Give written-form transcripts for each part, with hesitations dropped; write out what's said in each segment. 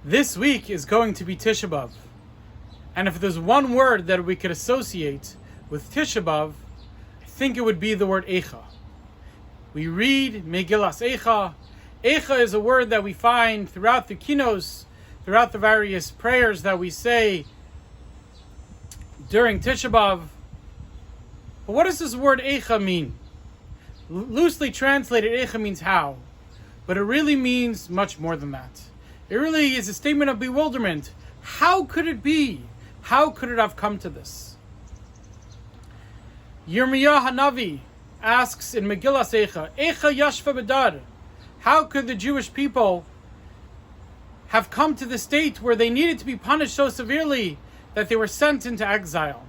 This week is going to be Tisha B'Av. And if there's one word that we could associate with Tisha B'Av, I think it would be the word Eicha. We read Megillas Eicha. Eicha is a word that we find throughout the kinos, throughout the various prayers that we say during Tisha B'Av. But what does this word Eicha mean? Loosely translated, Eicha means how. But it really means much more than that. It really is a statement of bewilderment. How could it be? How could it have come to this? Yirmiyah Hanavi asks in Megillas Eicha, Eicha Yashva Bedar. How could the Jewish people have come to the state where they needed to be punished so severely that they were sent into exile?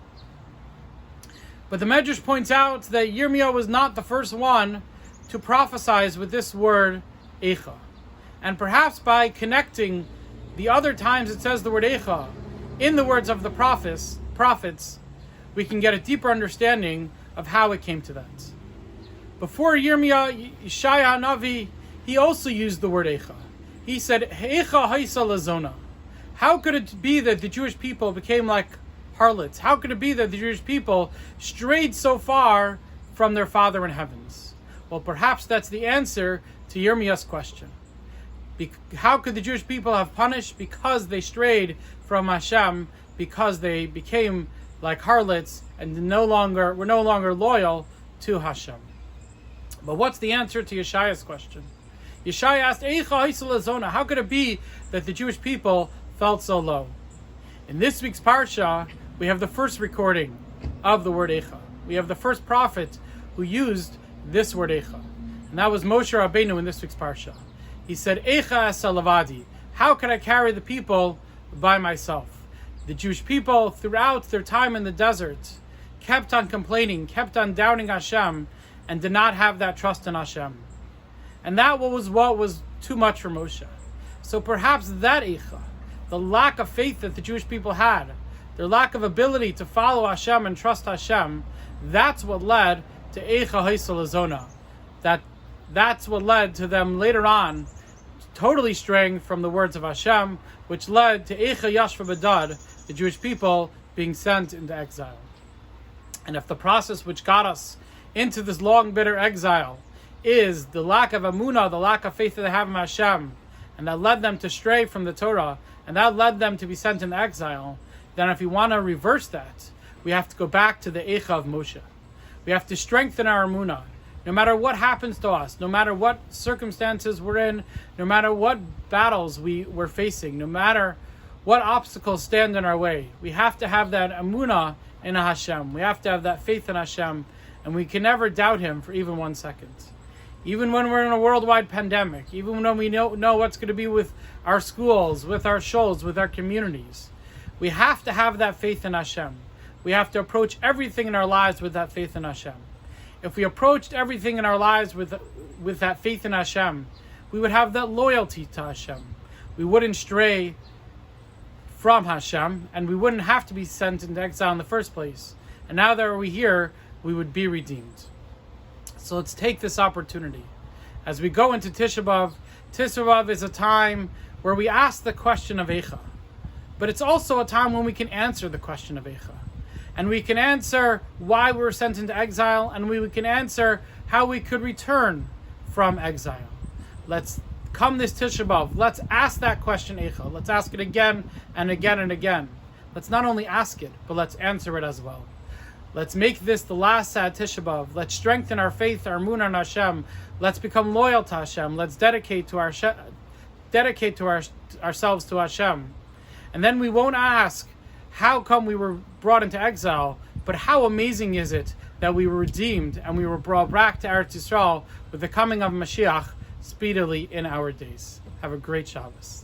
But the Medrash points out that Yirmiyah was not the first one to prophesize with this word Eicha. And perhaps by connecting the other times it says the word Eicha in the words of the prophets, we can get a deeper understanding of how it came to that. Before Yirmiyah, Yeshaya Hanavi, he also used the word Eicha. He said, Eicha haisa lazona. How could it be that the Jewish people became like harlots? How could it be that the Jewish people strayed so far from their Father in heavens? Well, perhaps that's the answer to Yirmiyah's question. How could the Jewish people have punished? Because they strayed from Hashem, because they became like harlots and were no longer loyal to Hashem. But what's the answer to Yeshaya's question? Yeshaya asked, Eicha haisa lazona. How could it be that the Jewish people felt so low? In this week's Parsha, we have the first recording of the word Eicha. We have the first prophet who used this word Eicha. And that was Moshe Rabbeinu in this week's Parsha. He said, Eicha asa lavadi. How can I carry the people by myself? The Jewish people, throughout their time in the desert, kept on complaining, kept on doubting Hashem, and did not have that trust in Hashem. And that was what was too much for Moshe. So perhaps that Eicha, the lack of faith that the Jewish people had, their lack of ability to follow Hashem and trust Hashem, that's what led to Eicha haisa lazona. That's what led to them later on totally straying from the words of Hashem, which led to Eicha Yashva Bedar, the Jewish people being sent into exile. And if the process which got us into this long, bitter exile is the lack of Amunah, the lack of faith that they have in Hashem, and that led them to stray from the Torah, and that led them to be sent into exile, then if we want to reverse that, we have to go back to the Eicha of Moshe. We have to strengthen our Amunah. No matter what happens to us, no matter what circumstances we're in, no matter what battles we're facing, no matter what obstacles stand in our way, we have to have that Amunah in Hashem. We have to have that faith in Hashem, and we can never doubt Him for even 1 second. Even when we're in a worldwide pandemic, even when we know what's going to be with our schools, with our shows, with our communities, we have to have that faith in Hashem. We have to approach everything in our lives with that faith in Hashem. If we approached everything in our lives with that faith in Hashem, we would have that loyalty to Hashem. We wouldn't stray from Hashem, and we wouldn't have to be sent into exile in the first place. And now that we're here, we would be redeemed. So let's take this opportunity. As we go into Tisha B'Av, Tisha B'Av is a time where we ask the question of Eicha. But it's also a time when we can answer the question of Eicha. And we can answer why we were sent into exile, and we can answer how we could return from exile. Let's come this Tisha B'Av. Let's ask that question, Eicha. Let's ask it again and again and again. Let's not only ask it, but let's answer it as well. Let's make this the last sad Tisha B'Av. Let's strengthen our faith, our Emunah in Hashem. Let's become loyal to Hashem. Let's dedicate ourselves to Hashem. And then we won't ask, how come we were brought into exile? But how amazing is it that we were redeemed and we were brought back to Eretz Yisrael with the coming of Mashiach speedily in our days. Have a great Shabbos.